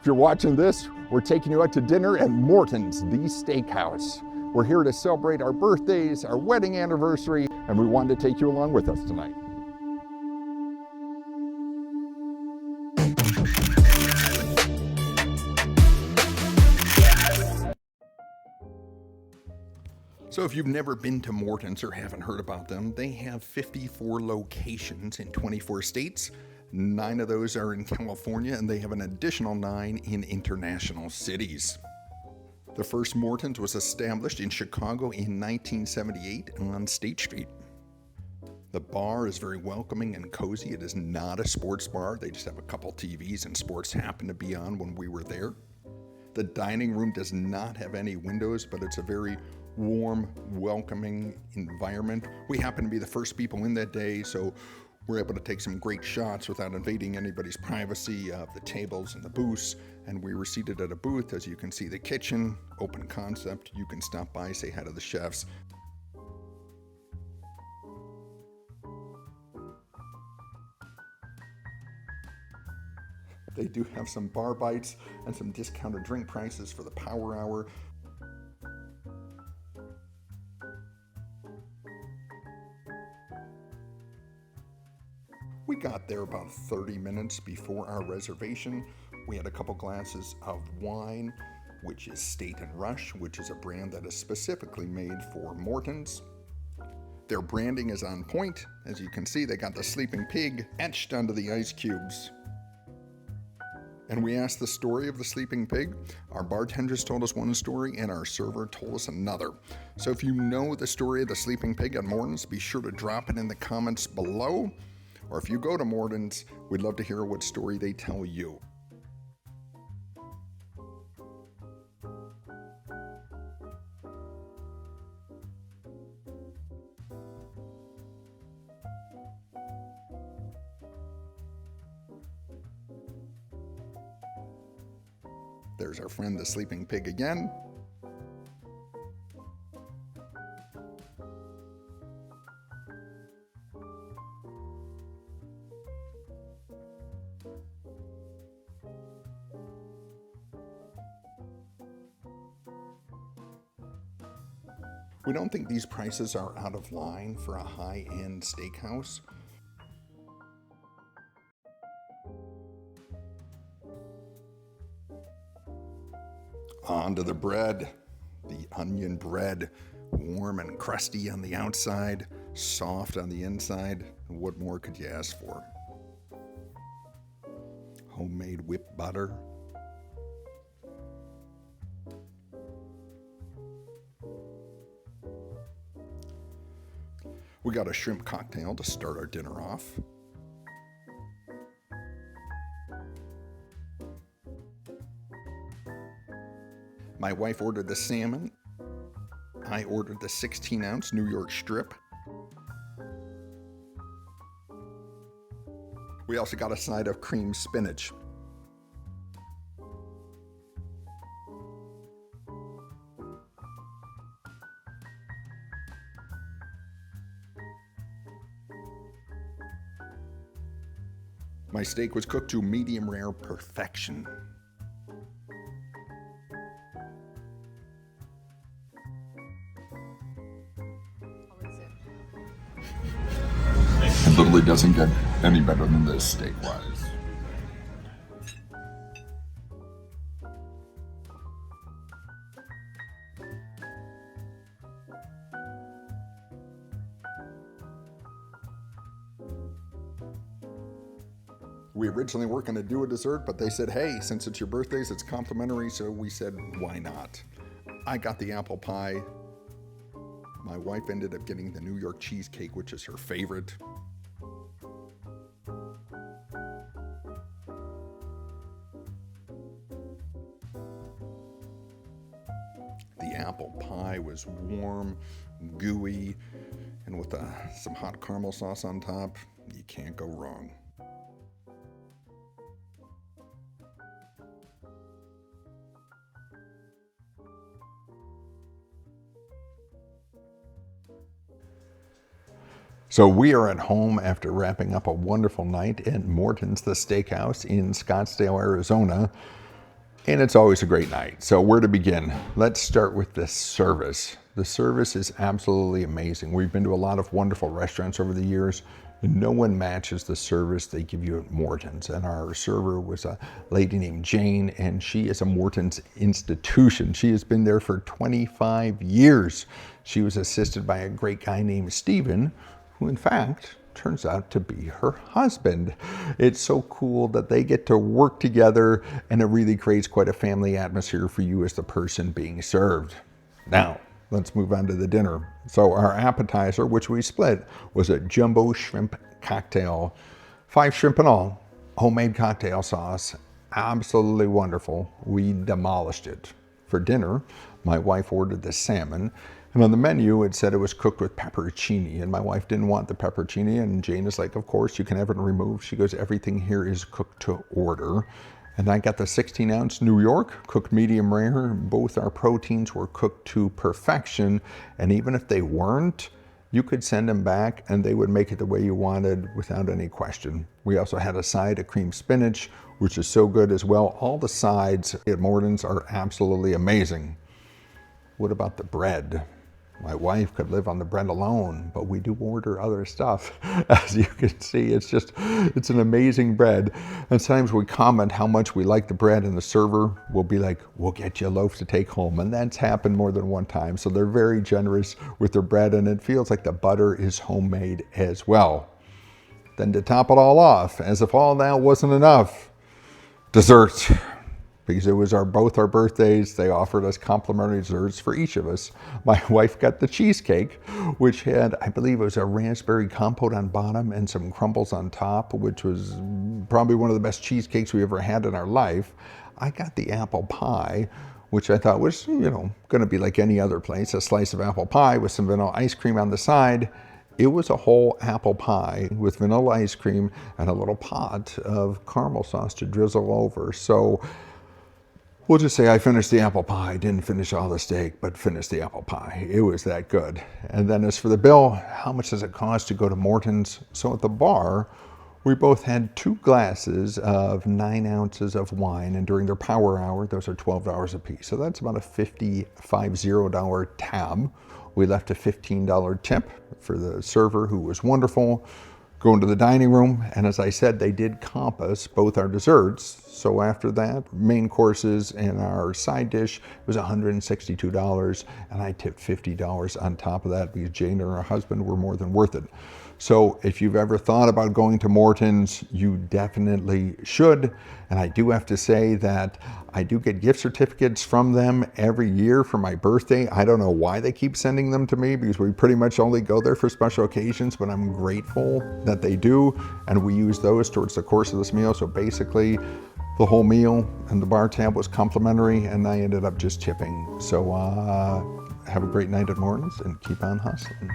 If you're watching this, we're taking you out to dinner at Morton's, the Steakhouse. We're here to celebrate our birthdays, our wedding anniversary, and we wanted to take you along with us tonight. So if you've never been to Morton's or haven't heard about them, they have 54 locations in 24 states. 9 of those are in California, and they have an additional 9 in international cities. The first Morton's was established in Chicago in 1978 on State Street. The bar is very welcoming and cozy. It is not a sports bar. They just have a couple TVs and sports happened to be on when we were there. The dining room does not have any windows, but it's a very warm, welcoming environment. We happen to be the first people in that day, so we're able to take some great shots without invading anybody's privacy of the tables and the booths. And we were seated at a booth. As you can see, the kitchen, open concept. You can stop by, say hi to the chefs. They do have some bar bites and some discounted drink prices for the power hour. We got there about 30 minutes before our reservation. We had a couple glasses of wine, which is State and Rush, which is a brand that is specifically made for Morton's. Their branding is on point. As you can see, they got the sleeping pig etched onto the ice cubes. And we asked the story of the sleeping pig. Our bartenders told us one story and our server told us another. So if you know the story of the sleeping pig at Morton's, be sure to drop it in the comments below. Or if you go to Morton's, we'd love to hear what story they tell you. There's our friend the sleeping pig again. We don't think these prices are out of line for a high-end steakhouse. Onto the bread. The onion bread, warm and crusty on the outside, soft on the inside. What more could you ask for? Homemade whipped butter. We got a shrimp cocktail to start our dinner off. My wife ordered the salmon. I ordered the 16-ounce New York strip. We also got a side of cream spinach. My steak was cooked to medium rare perfection. It literally doesn't get any better than this steak-wise. We originally weren't going to do a dessert, but they said, hey, since it's your birthdays, it's complimentary, so we said, why not? I got the apple pie. My wife ended up getting the New York cheesecake, which is her favorite. The apple pie was warm, gooey, and with some hot caramel sauce on top, you can't go wrong. So we are at home after wrapping up a wonderful night at Morton's, the Steakhouse in Scottsdale, Arizona. And it's always a great night. So where to begin? Let's start with the service. The service is absolutely amazing. We've been to a lot of wonderful restaurants over the years. No one matches the service they give you at Morton's. And our server was a lady named Jane, and she is a Morton's institution. She has been there for 25 years. She was assisted by a great guy named Steven, who in fact turns out to be her husband. It's so cool that they get to work together, and it really creates quite a family atmosphere for you as the person being served. Now, let's move on to the dinner. So our appetizer, which we split, was a jumbo shrimp cocktail. 5 shrimp in all, homemade cocktail sauce, absolutely wonderful. We demolished it. For dinner, my wife ordered the salmon, and on the menu it said it was cooked with pepperoncini, and my wife didn't want the pepperoncini, and Jane is like, of course, you can have it removed. She goes, everything here is cooked to order. And I got the 16-ounce New York, cooked medium rare. Both our proteins were cooked to perfection, and even if they weren't, you could send them back and they would make it the way you wanted without any question. We also had a side of cream spinach, which is so good as well. All the sides at Morton's are absolutely amazing. What about the bread? My wife could live on the bread alone, but we do order other stuff. As you can see, it's an amazing bread. And sometimes we comment how much we like the bread, and the server will be like, we'll get you a loaf to take home. And that's happened more than one time. So they're very generous with their bread, and it feels like the butter is homemade as well. Then to top it all off, as if all that wasn't enough, dessert. Because it was both our birthdays, they offered us complimentary desserts for each of us. My wife got the cheesecake, which had, I believe it was a raspberry compote on bottom and some crumbles on top, which was probably one of the best cheesecakes we ever had in our life. I got the apple pie, which I thought was, going to be like any other place, a slice of apple pie with some vanilla ice cream on the side. It was a whole apple pie with vanilla ice cream and a little pot of caramel sauce to drizzle over. So we'll just say I finished the apple pie, didn't finish all the steak, but finished the apple pie. It was that good. And then as for the bill, how much does it cost to go to Morton's? So at the bar, we both had 2 glasses of 9 ounces of wine, and during their power hour, those are $12 a piece. So that's about a $50 tab. We left a $15 tip for the server, who was wonderful. Going to the dining room, and as I said, they did comp us both our desserts. So after that, main courses and our side dish was $162, and I tipped $50 on top of that because Jane and her husband were more than worth it. So if you've ever thought about going to Morton's, you definitely should. And I do have to say that I do get gift certificates from them every year for my birthday. I don't know why they keep sending them to me, because we pretty much only go there for special occasions, but I'm grateful that they do. And we use those towards the course of this meal. So basically, the whole meal and the bar tab was complimentary, and I ended up just tipping. So have a great night at Morton's and keep on hustling.